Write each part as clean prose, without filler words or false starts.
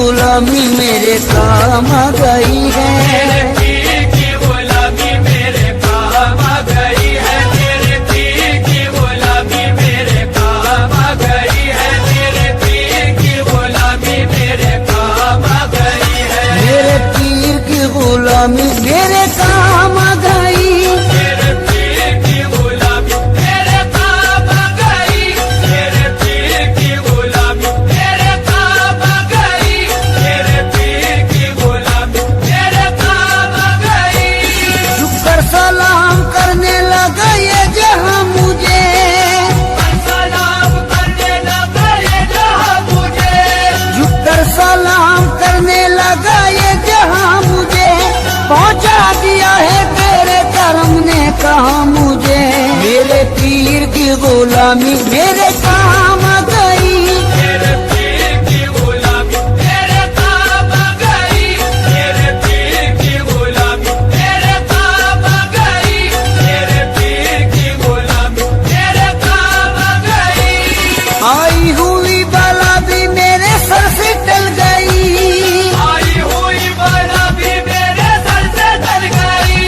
गुलामी मेरे काम आ गई है। मेरे पीर की गुलामी मेरे काम आ गई है। मेरे पीर की गुलामी मेरे काम आ गई है। मेरे पीर की गुलामी मेरे काम आ गई है। मेरे पीर की गुलामी मेरे काम आ गई। मेरे पीर की गुलामी मेरे काम आ गई। मेरे पीर की गुलामी मेरे काम आ गई। मेरे पीर की गुलामी मेरे काम आ गई। झुककर सलाम करने लगा ये जहां मुझे, सलाम करने लगा ये जहां मुझे। झुककर सलाम करने लगा ये जहां मुझे। पहुंचा दिया है तेरे करम ने कहा मुझे। मेरे पीर की गुलामी मेरे काम आ गई। मेरे पीर की गुलामी मेरे काम आ गई। मेरे पीर की गुलामी मेरे काम आ गई। मेरे पीर की गुलामी मेरे काम आ गई। आई हुई बला भी मेरे सर से टल गई। आई हुई बला भी मेरे सर से टल गई।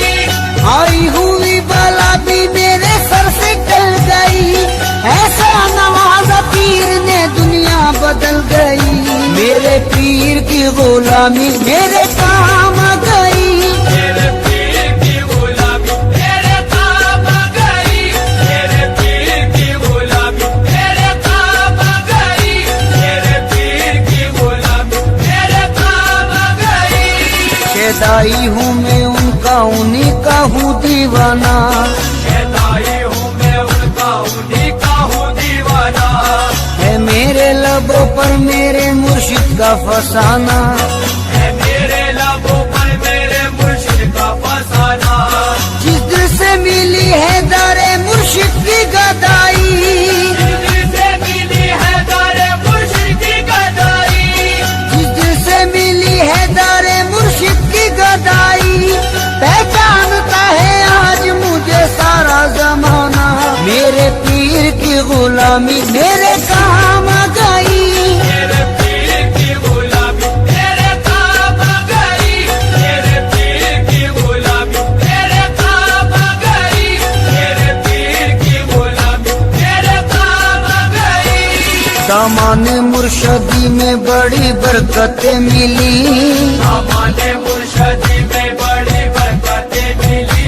आई हुई बला भी मेरे सर से टल गई। ऐसा नवाजा पीर ने दुनिया बदल गई। मेरे पीर की गुलामी मेरे काम आ गई। मेरे पीर की गुलामी मेरे काम आ गई। मेरे पीर की गुलामी मेरे काम आ गई। मेरे पीर की गुलामी मेरे काम आ गई। शेदाई हूँ मैं उनका, उन्हीं का हूँ दीवाना। शहदाई हूँ मैं उनका, उन्हीं का हूँ दीवाना। है मेरे लबों पर मेरे मुर्शिद का फसाना। है मेरे लबों पर मेरे मुर्शिद का फसाना। जिस दिल से मिली है दारे मुर्शिद की गदाई। दिल से मिली है दारे मुर्शिद की गदाई। जिस दिल से मिली है दारे मुर्शिद की गदाई। पहचानता है आज मुझे सारा जमाना। मेरे पीर की गुलामी मेरे काम आ गई। मेरे पीर की गुलामी मेरे काम आ गई। मेरे पीर की गुलामी मेरे काम आ गई। मेरे पीर की गुलामी मेरे काम आ गई। दामाने मुर्शदी में बड़ी बरकतें मिली। हमारे मुर्शदी में बड़ी बरकतें मिली।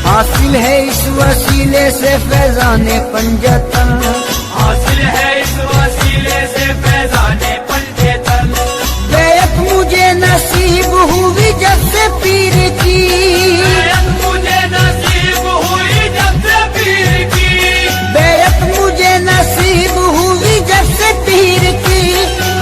हासिल है इस वसीले से फैजाने पंजतन। हासिल है इस वसीले से फैजाने पंजेतन। बैत मुझे नसीब हुई जब से पीर की। बैत मुझे नसीब हुई जब से पीर की। बैत मुझे नसीब हुई जब से पीर की।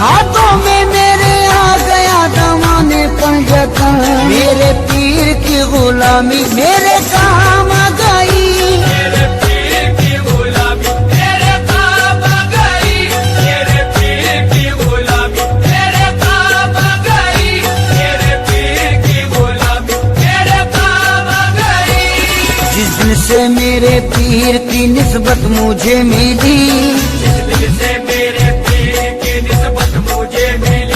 हाथों में मेरे आ गया दामाने पंजतन। मेरे पीर की गुलामी मेरे काम आ गई। मेरे पीर की गुलामी मेरे काम आ गई। मेरे पीर की गुलामी मेरे काम आ गई। मेरे पीर की गुलामी मेरे काम आ गई। जिस दिन से मेरे पीर की निस्बत मुझे मिली। जिस दिल से मेरे पीर की निस्बत मुझे मिली।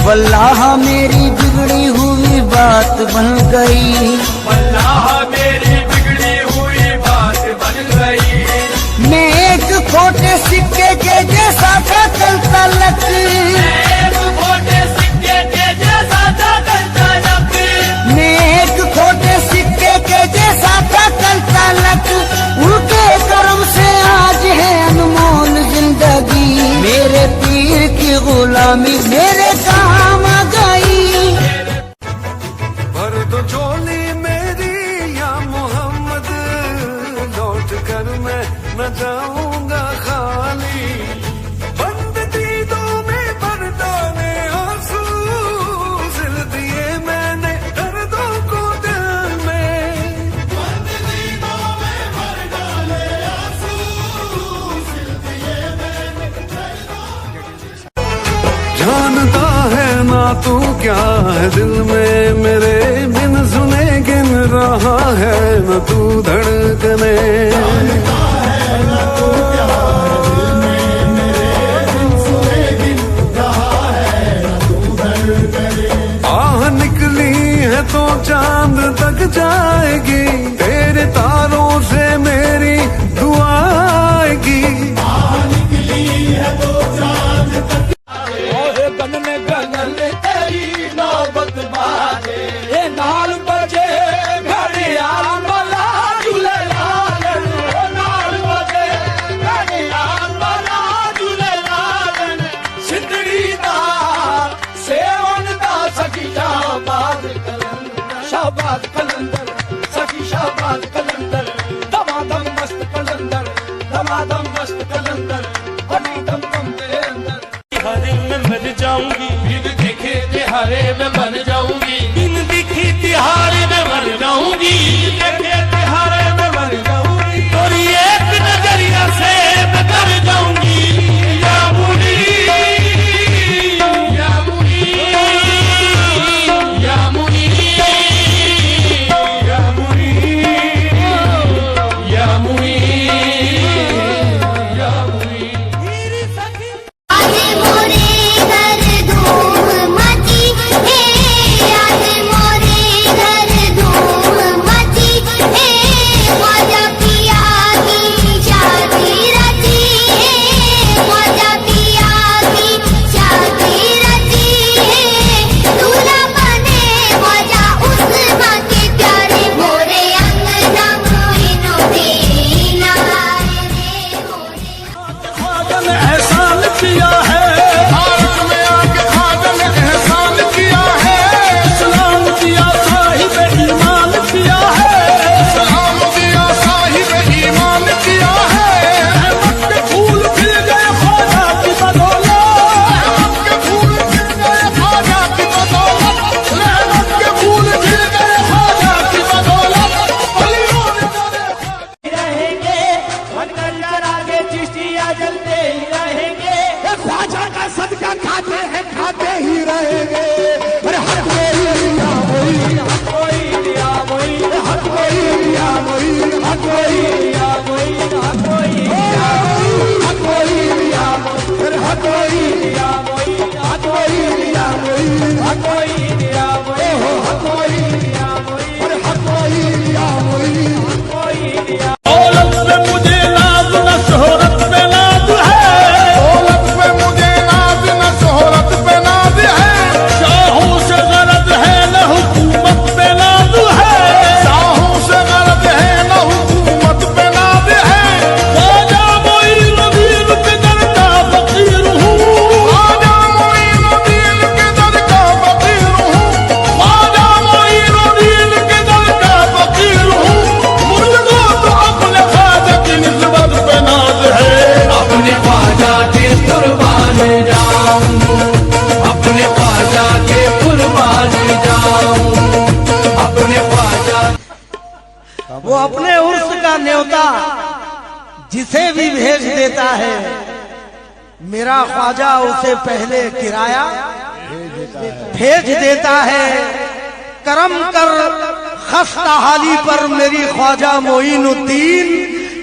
वल्लाह मेरी बिगड़ी हुई बात बन गई। अल्लाह मेरी बिगड़ी हुई बात बन गई। मैं एक खोटे सिक्के के जैसा था कल तलक। एक खोटे सिक्के के जैसा था कल तलक। मैं एक खोटे सिक्के के जैसा था कल तलक। उनके करम से आज है अनमोल जिंदगी। मेरे पीर की गुलामी मेरे काम आ गई। भर दो झोली मेरी या मोहम्मद, लौट कर मैं न जाऊंगा खाली। बंद दीदों में भर डाले आंसू, सिल दिए मैंने दर्दों को दिल में। बंद दीदों में भर डाले आंसू, सिल दिए मैंने दर्दों को। जानता है ना तू क्या है दिल में मेरे, बिन सुने गिन रहा है न तू धड़कने। ख्वाजा ने एहसान किया है, भारत में आके ख्वाजा ने एहसान किया है, इस्लाम दिया साहिब ईमान किया है, सलाम दिया साहिब ईमान किया है, रहमत के फूल खिल गए ख्वाजा की बदौलत, रहमत के फूल खिल गए ख्वाजा की बदौलत, रहमत के फूल खिल गए ख्वाजा की बदौलत, वलियों ने तेरे रहेंगे बनकर चरागे चिश्तिया जलते ही रहेंगे, ख्वाजा का सदका खाते हैं खाते ही रहेंगे। अरे हर कोई लिया वही, हर कोई लिया वही, हर कोई लिया वही, हर कोई लिया वही, हर कोई लिया हर कोई लिया वही, अरे हर कोई लिया वही, हर कोई लिया वही, हर कोई लिया वही, हर कोई लिया वही, अरे हर कोई लिया वही। कोई लिया दौलत पे मुझे नाज न शोहरत पे नाज है, दौलत पे मुझे नाज न शोहरत पे नाज है, शाहों से गरज है न हुकूमत पे नाज है, शाहों से गरज है न हुकूमत पे नाज है, ख्वाजा मोइनुद्दीन के दर का फकीर हूँ, ख्वाजा मोइनुद्दीन के दर का फकीर हूँ, ख्वाजा मोइनुद्दीन के दर का फकीर हूँ, मुझको तो अपने ख्वाजा की निस्बत पे नाज है, अपने ख्वाजा के कुर्बान जाऊं, अपने ख्वाजा के कुर्बान जाऊं, अपने ख्वाजा वो अपने उर्स का न्योता जिसे भी भेज देता है, मेरा ख्वाजा उसे पहले किराया भेज देता है। करम कर खस्ता हाली पर मेरी ख्वाजा मोइनुद्दीन,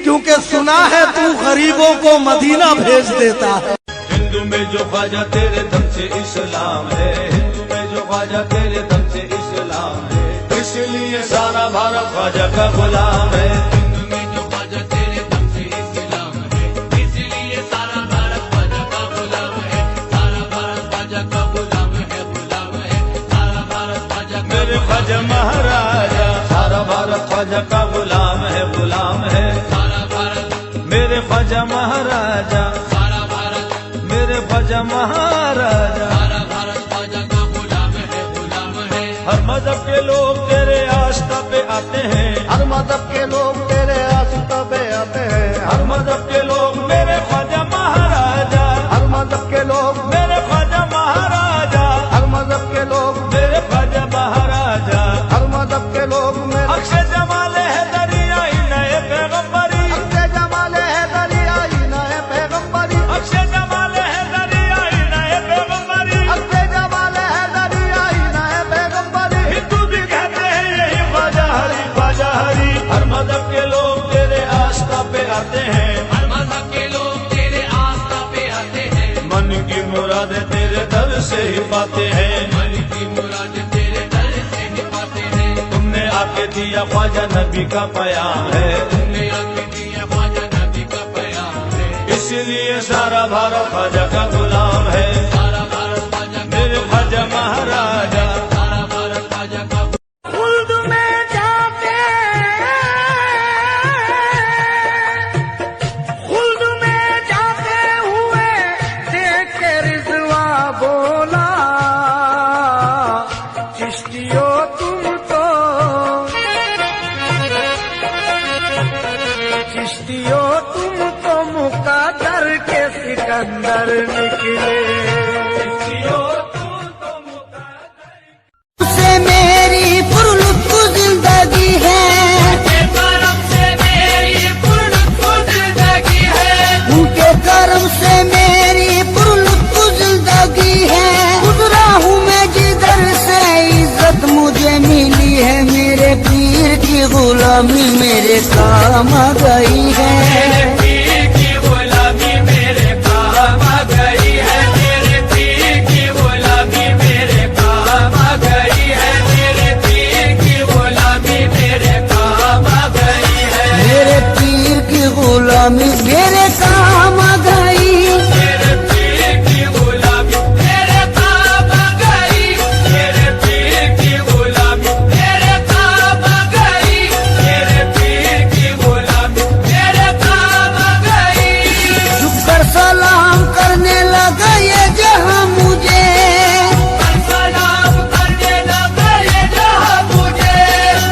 क्योंकि सुना है तू गरीबों को मदीना भेज देता है। हिंदू में जो ख्वाजा तेरे दम से इस्लाम है, हिंदू में जो ख्वाजा तेरे दम से इस्लाम है, इसलिए सारा भारत ख्वाजा का गुलाम है। हिंदू में जो ख्वाजा तेरे दम से इस्लाम है, इसलिए सारा भारत ख्वाजा का गुलाम है, सारा भारत ख्वाजा का गुलाम है, गुलाम है, सारा भारत ख्वाजा मेरे ख्वाजा महाराजा, सारा भारत ख्वाजा का गुलाम है, गुलाम है, सारा भारत मेरे ख्वाजा महाराजा, सारा भारत मेरे ख्वाजा महाराजा, सारा भारत ख्वाजा का गुलाम है, गुलाम है। हर मजहब के लोग तेरे आस्था पे आते हैं, हर मजहब के लोग तेरे आस्था पे आते हैं, हर मजहब के लोग मेरे ख्वाजा महाराजा, हर मजहब के लोग मेरे ख्वाजा महाराजा, हर मजहब के लोग मेरे ख्वाजा महाराजा, हर मजहब के लोग मेरे अक्षय जमाल है दरियाई नए पैगंबरी, अक्षय जमाल है दरियाई नए पैगंबरी, अक्षय जमाल है दरियाई नए पैगंबरी, अक्षय जमाल है दरियाई नए पैगंबरी। हिंदू भी कहते हैं यही ख्वाजा हरी, ख्वाजा हरी। हर मजहब के लोग तेरे आस्था पे आते हैं, हर मजहब के लोग तेरे आस्था पे आते हैं, मन की मुरादें तेरे दर से ही पाते हैं, मन की मुरादें तेरे दर से ही पाते हैं। तुमने आके दिया ख्वाजा नबी का प्याम है, तुमने आके दिया ख्वाजा नबी का प्याम है, इसलिए सारा भारत ख्वाजा का गुलाम है, सारा भारत ख्वाजा मेरे ख्वाजा महाराजा, सारा भारत ख्वाजा का खुल्द में जाते खुल्द में जाते हुए देख के रिजवा बोला, चिश्तियो तुम तो चिश्तियो तुम तो मुकद्दर के सिकंदर निकले। से मेरी पुरलुत्फ जिंदगी है, करम से मेरी पुरलुत्फ जिंदगी है, उनके करम से मेरी पुरलुत्फ जिंदगी है। गुजरा हूँ मैं जिधर से इज्जत मुझे मिली है, मेरे पीर की गुलामी मेरे काम आ गई है। मेरे पीर की गुलामी मेरे काम आ गई है, मेरे पीर की गुलामी मेरे काम आ गई है, मेरे पीर की गुलामी मेरे काम आ गई है, मेरे पीर की गुलामी मेरे काम आ गई। मेरे पीर की गुलामी मेरे काम आ गई, मेरे पीर की गुलामी मेरे काम आ गई, मेरे पीर की गुलामी मेरे काम सलाम करने लगा ये जहां मुझे, सलाम करने लगा ये जहां मुझे,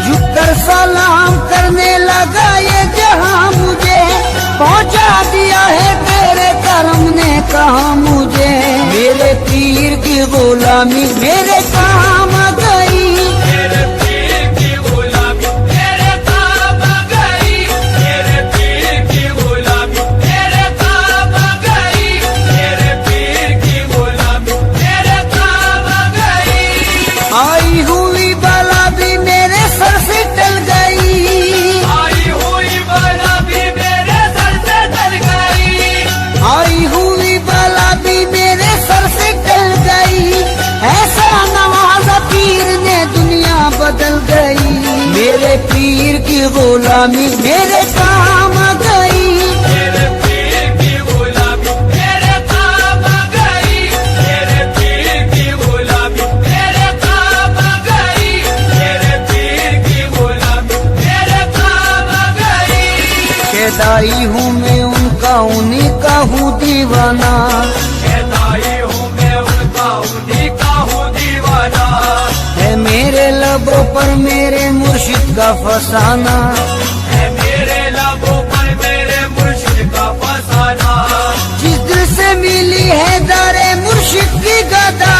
झुककर सलाम करने लगा ये जहां मुझे, पहुंचा दिया है तेरे करम ने कहा मुझे, मेरे पीर की गुलामी मेरे काम आ गई, मेरे पीर की गुलामी मेरे काम आ गई, मेरे पीर की गुलामी मेरे काम आ गई, मेरे पीर की गुलामी मेरे काम आ गई। आई हुई बला भी मेरे सर से टल गई, आई हुई बला भी मेरे सर से टल गई, आई हुई बला भी मेरे सर से टल गई, ऐसा नवाजा पीर ने दुनिया बदल गई, मेरे पीर की गुलामी मेरे काम आ गई, मेरे पीर की गुलामी मेरे काम आ गई, मेरे पीर की गुलामी मेरे काम आ गई, मेरे पीर की गुलामी मेरे काम आ गई। खेदाई हूँ मैं उनका उन्हीं का हूँ दीवाना, कहताई हूँ मैं उनका उन्हीं का हूँ दीवाना, है मेरे लबों पर मेरे मुर्शिद का फसाना, है मेरे लबों पर मेरे मुर्शिद का फसाना, जिस दिल से मिली है दारे मुर्शिद की गदा,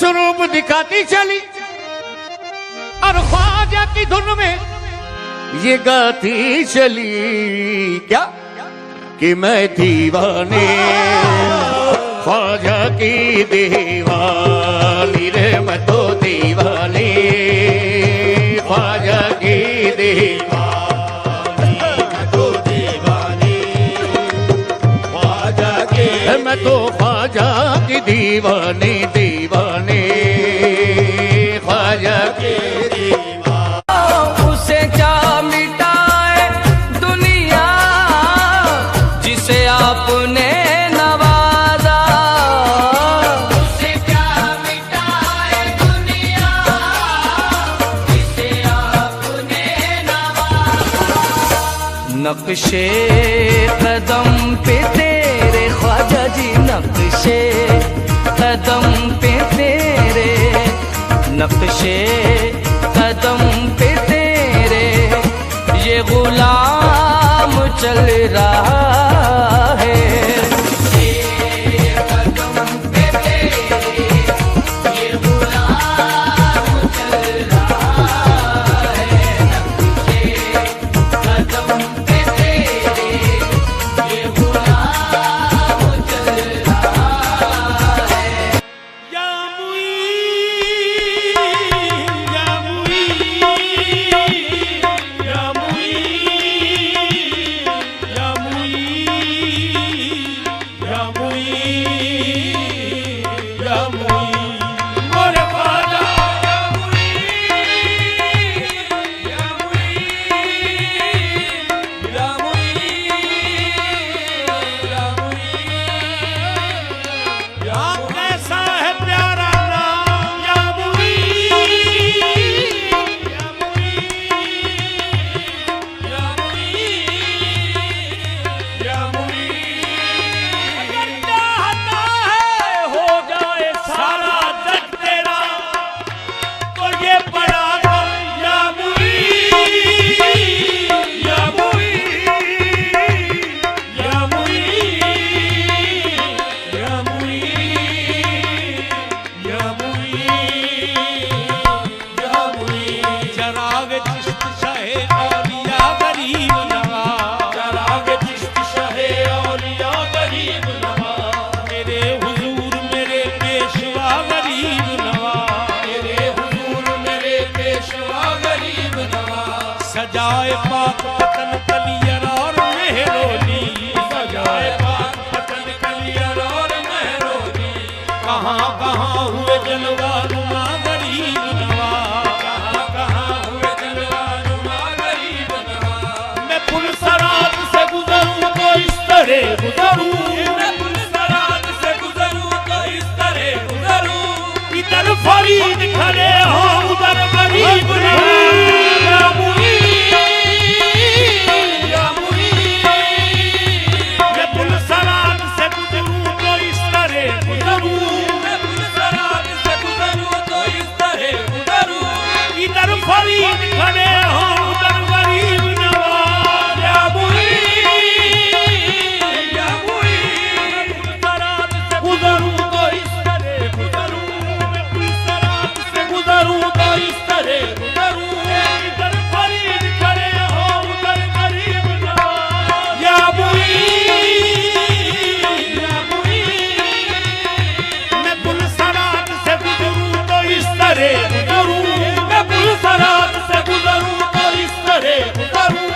स्वरूप दिखाती चली और ख्वाजा की धुन में ये गाती चली क्या कि मैं दीवाने ख्वाजा की दीवानी रे, मैं तो दीवानी ख्वाजा की दीवानी, मैं तो दीवानी ख्वाजा की, मैं तो ख्वाजा की दीवानी दीवानी ख्वाजा की दीवानी। उसे क्या मिटाए दुनिया जिसे आपने नवाजा, उसे क्या मिटाए दुनिया जिसे आपने नवाजा। नक्शे कदम पे तेरे ख्वाजा जी, नक्शे कदम पे तेरे, नक्शे कदम पे तेरे ये गुलाम चल रहा है। ये कदम पे तेरे ये गुलाम चल रहा है, नक्शे कदम पे तेरे ये गुलाम चल रहा है। या मुईन, या मुईन, या मुईन, या मुईन, या मुईन, या मुईन, मोरे ख्वाजा या मुईन, या मुईन, या मुईन, या कैसा है प्यारा नाम या मुईन, या मुईन, या मुईन, या मुईन। अगर चाहता है हो जाए सारा जग तेरा तो ये बड़ा गम या मुईन, या मुईन, या मुईन, या मुईन, या मुईन, या मुईन। चराग चिश्त शाहे औलिया गरीब नवाज, चराग चिश्त शाहे औलिया गरीब नवाज, मेरे हुजूर मेरे पेशवा गरीब नवाज, मेरे हुजूर मेरे पेशवा गरीब नवाज। सजाए पाक पतन कलियर और मेहरोली, सजाए पाक पतन कलियर और मेहरोली। कहाँ कहाँ हुए जलवा नुमा गरीब नवाज, कहाँ कहाँ हुए जलवा नुमा गरीब नवाज। मैं पुलसरात से गुजरूं तो इस तरह गुजरूं, मैं पुलसरात से गुजरूं तो इस तरह गुजरूं। इधर फरीद खड़े हो उधर गरीब नवाज। या मुईन, या मुईन, मैं पुलसरात से गुजरूं तो इस तरह गुजरूं, मैं पुलसरात से गुजरूं तो इस तरह गुजरूं। इधर फरीद खड़े हो उधर गरीब नवाज। या मुईन, या मुईन, पुलसरात से गुजरूं तो इस तरह गुजरूं, मैं पुलसरात से गुजरूं तो इस तरह गुजरूं। इधर फरीद खड़े हो उधर गरीब नवाज। या मुईन, या मुईन, मैं पुलसरात से गुजरूं तो इस तरह गुजरूं, मैं पुलसरात से गुजरूं तो इस तरह गुजरूं।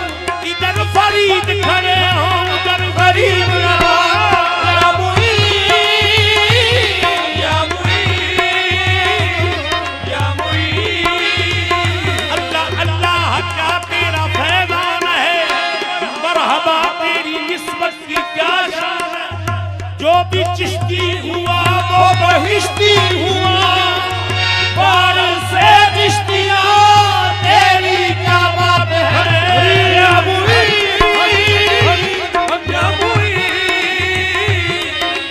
इधर फरीद खड़े हो उधर गरीब नवाज। या मुईन, या मुईन, या मुईन। अल्लाह अल्लाह क्या तेरा फैज़ान है, मरहबा तेरी निस्बत की क्या शान है। जो भी चिश्ती हुआ वो बहिश्ती हुआ, बार से चिश्तियाँ तेरी क्या बात है। या मुईन, या मुईन,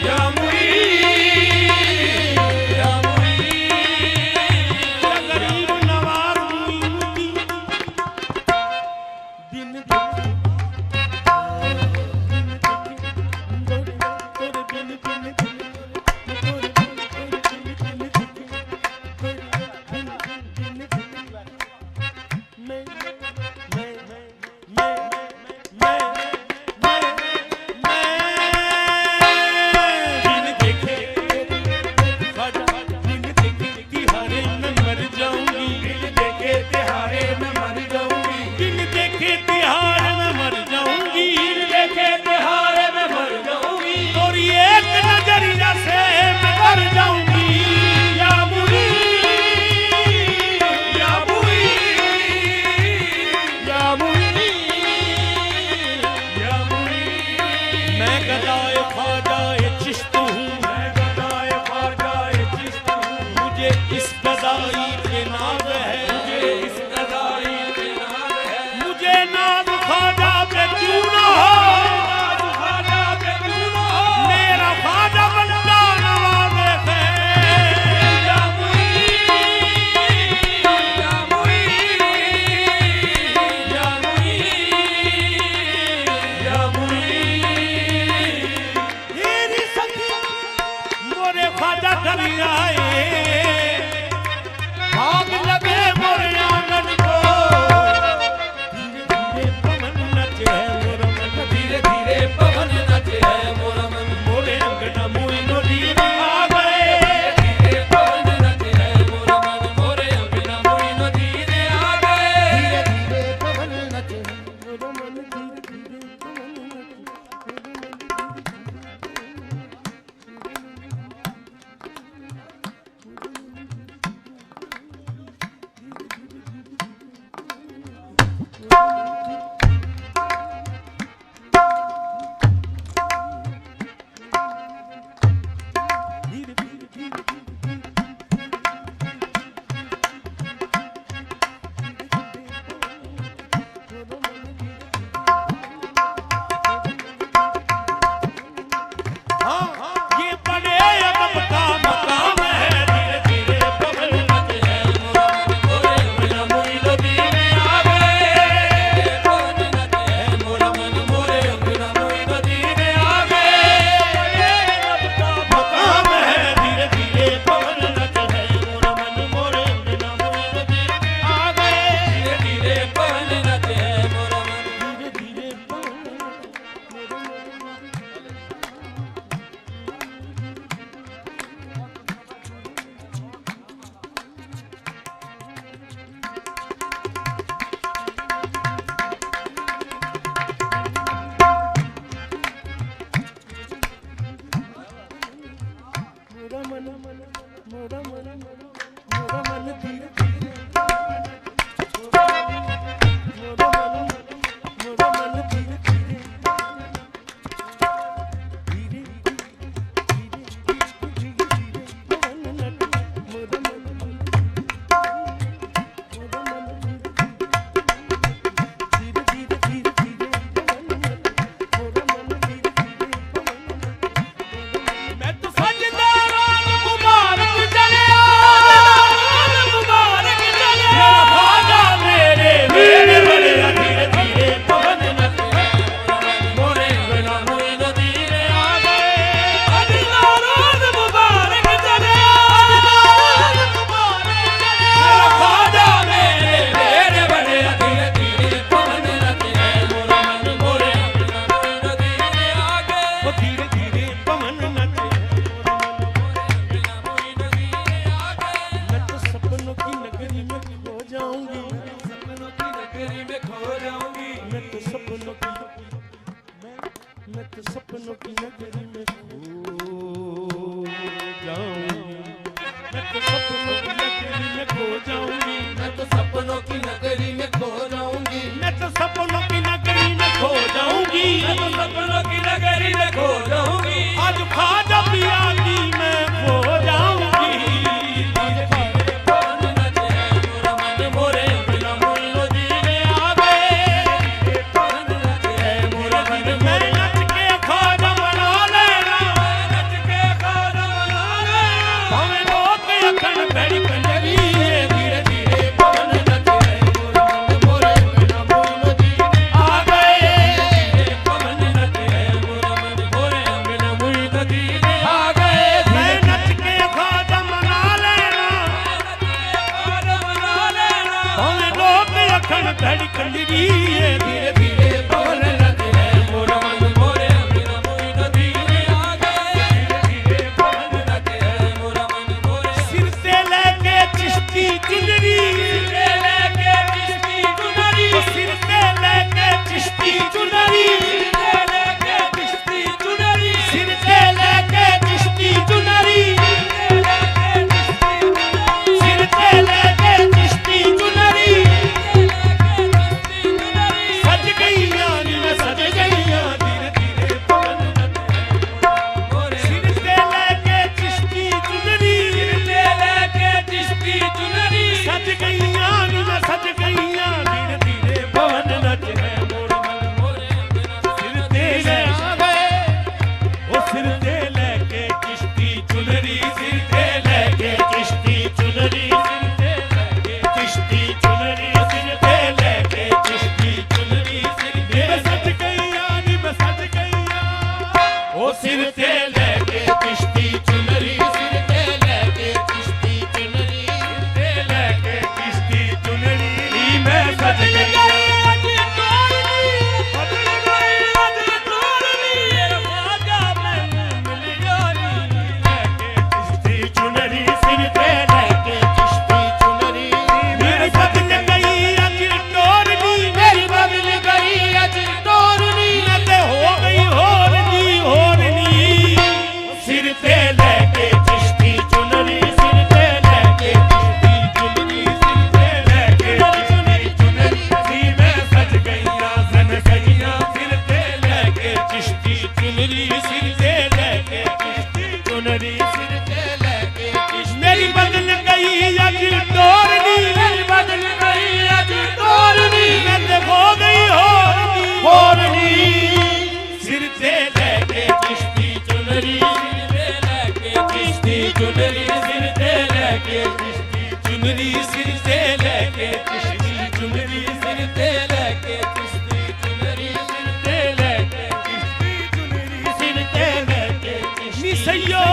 या मुईन, या मुईन। या गरीब नवाज मुईनुद्दीन दिन दिन ख्वाजा कभी आए भाग लगे मोरे आंगन को धीरे धीरे पवन नचे है मोरा मन धीरे धीरे पवन नचे है मोरा मन मोरे अंगना मोई नदी में आ गए धीरे पवन नचे है मोरा मन मोरे अंगना मोई नदी में आ गए धीरे पवन नचे मोरा मन धीरे धीरे पवन नचे ये बड़े अदब का मकाम है धीरे धीरे पवन नचे है मोरा मन मोरे अंगना मोई नदी में आ गए पवन नचे है मोरा मन मोरे अंगना मोई नदी में आ गए मकाम है धीरे धीरे पवन नचे है मोरा मन मोरे अंगना मोई नदी में आ गए धीरे धीरे पवन नचे है मोरा मन धीरे धीरे पवन मोरा मन मोरा मन मोरा मन धीरे धीरे मोरा मन मोरा मन धीरे धीरे धीरे धीरे धीरे पवन नचे मोरा मन मोरा मन धीरे धीरे धीरे धीरे पवन नचे मोरा मन धीरे धीरे पवन मैं तो सजदा रात मुबारक चलिया मुबारक चलिया ख्वाजा मेरे मेरे बड़े धीरे धीरे पवन नचे मोरे अंगना मोई नदी में आ गए अजला रात मुबारक चलिया मुबारक चलिया ख्वाजा मेरे मेरे बड़े धीरे धीरे पवन नचे है मोरा मन मोरे अंगना मोई नदी में आ गए वो धीरे धीरे पवन नचे अंगना मोई नदी में आ गए मैं तो सपनों की नगरी में खो जाऊंगी सपनों की नगरी में खो जाऊंगी मैं तो सपनों की मैं तो सपनों की नगरी में खो जाऊंगी मैं तो सपनों की नगरी में खो जाऊंगी मैं तो सपनों की नगरी में खो जाऊंगी मैं तो सपनों की नगरी में खो जाऊंगी मैं तो सपनों की नगरी में खो जाऊंगी आज ख्वाजा पिया की मैं खो जाऊंगी पवन नचे है मोरा मन मोरे अंगना मोई नदी में आ गए पवन नचे है मोरा मन मैं नच के ख्वाजा मना लेना नच के खाना बना लेना हमें लोग अखंड बड़ी पंजरी धीरे धीरे पवन नचे है मोरा मन मोरे अंगना मोई नदी में आ गए पवन नचे है मोरा मन मोरे अंगना मोई नदी में आ गए मैं नच के ख्वाजा मना लेना खाना बना लेना हमें लोग अखंड बड़ी पंजरी धीरे धीरे पवन नचे है मोरा मन मोरे अंगना मोई नदी में आ गए धीरे पवन नचे है मोरा मन मोरे सिर से लेके चिश्ती चुनरी से लेके चिश्ती चुनरी सिर से लेके चिश्ती चुनरी से लेके चिश्ती चुनरी सिर से लेके चिश्ती चुनरी सिर से लेके चिश्ती चुनरी मेरी बदल गई अज टोरनी, बदल गई अज टोरनी, मैं ते हो गई होरनी। सिर ते लेके चिश्ती चुनरी, सिर ते लेके चिश्ती चुनरी, सिर ते लेके चिश्ती चुनरी सिर ते लेके चिश्ती चुनरी, सिर ते लेके चिश्ती चुनरी, सिर ते लेके चिश्ती चुनरी, सिर ते लेके चिश्ती। नी सैयो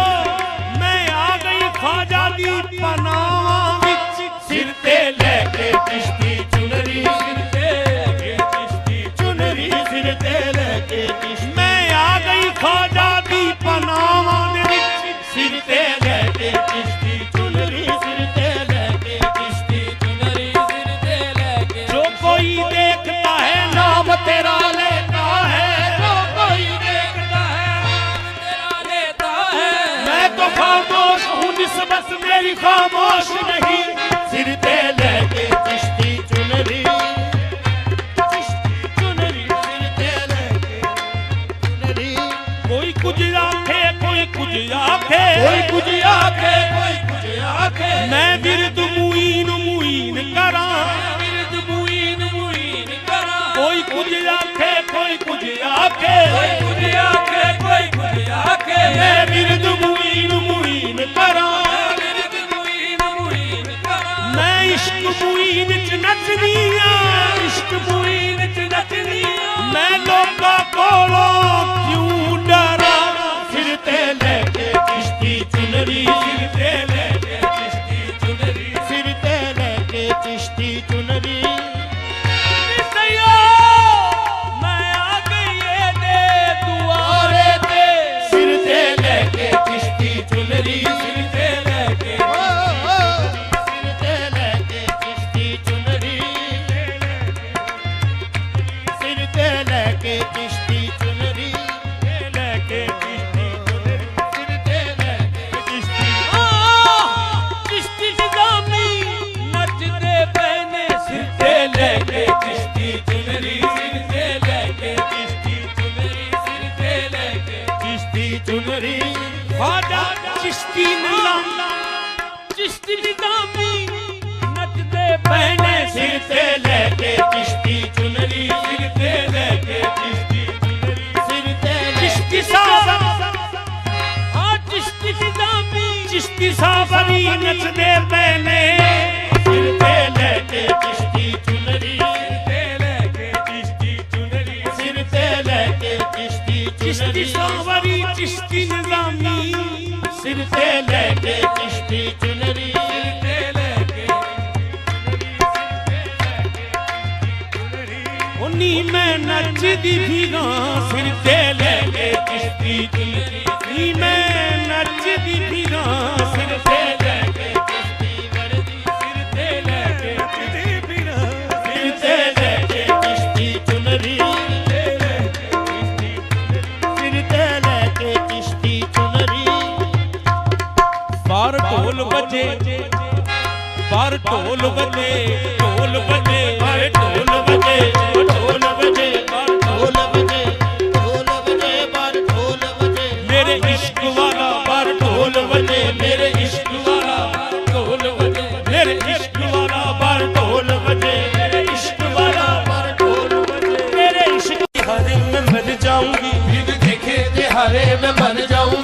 मैं आ गई ख्वाजा दी पनाह विच, सिर ते लेके चिश्ती चुनरी, सिर ते लेके चिश्ती चुनरी, सिर ते लेके चिश्ती। मैं आ गई ख्वाजा दी पनाह दे विच, सिर ते लेके चिश्ती चुनरी, सिर ते लेके चिश्ती चुनरी, सिर ते लेके। जो कोई देखता है नाम तेरा लेता है, जो कोई देखता है नाम तेरा लेता है। मैं तो खामोश हूँ निस्बत मेरी खामोश नहीं, सिर ते लेके चिश्ती चुनरी, चिश्ती चुनरी, सिर ते लेके चुनरी। कोई कुछ आखे कोई कुछ आखे, कोई कुछ आखे कोई कुछ आखे, मैं बिरद मुईन मुईन करा, बिरद मुईन मुईन करा। कोई कुछ आखे कोई कुछ आखे, कोई कुछ आखे कोई कुछ आखे, मैं बिरद मुईन मुईन करा, बिरद मुईन मुईन करा। मैं इश्क मुईन च नचनिया, इश्क मुईन च नचनिया, मैं लोका कोलों क्यों डरा। सिर ते लेके चिश्ती चुनरी, सिर ते लेके चिश्ती चुनरी, सिर ते लेके चिश्ती चुनरी। सैया मैं आ गई ये दे दुआरे ते, सिर ते लेके चिश्ती चुनरी, सिर ते लेके सिर ते लेके चिश्ती चुनरी, सिर ते लेके चिश्ती चुनरी, लेके चिश्ती चुनरी, सिर ते लेके चिश्ती। चिश्ती निजामी नचदे बहने सिर ते लेके चिश्ती चुनरी, सिर ते लेके चिश्ती चुनरी, सिर ते लेके चिश्ती चुनरी। ख्वाजा चिश्ती निजाम, चिश्ती निजामी नचदे बहने सिर ते लेके चिश्ती चुनरी, सिर ते लेके चिश्ती चुनरी, सिर ते चिश्ती साहब हाँ चिश्ती निजामी चिश्ती सावरी नचदे पहने, सिर ते लेके चिश्ती चुनरी, सिर ते लेके चिश्ती चुनरी, सिर ते लेके चिश्ती चिश्ती चुनरी, सावरी चिश्ती निजामी, सिर ते लेके चिश्ती चुनरी, सिर ते लेके उन्नी मैं नचदी फिरा, सिर ते लेके चिश्ती चुनरी, नी मैं नचदी फिरा, सिर ते लेके चिश्ती वर्दी, सिर ते लेके चिश्ती फिरा, सिर ते लेके चिश्ती चुनरी, सिर ते लेके चिश्ती चुनरी। बार ढोल बजे, बार ढोल बजे, ढोल बजे, बार ढोल बजे, ढोल बजे, ढोल बजे, ढोल बजे, बार ढोल बजे, मेरे इश्क वाला बार ढोल बजे, मेरे इश्क वाला ढोल बजे, मेरे इश्क वाला बार ढोल बजे, मेरे इश्क वाला बार ढोल बजे। मेरे इश्क की हरे में बन जाऊंगी, बिन देखे तिहारे में बन जाऊं,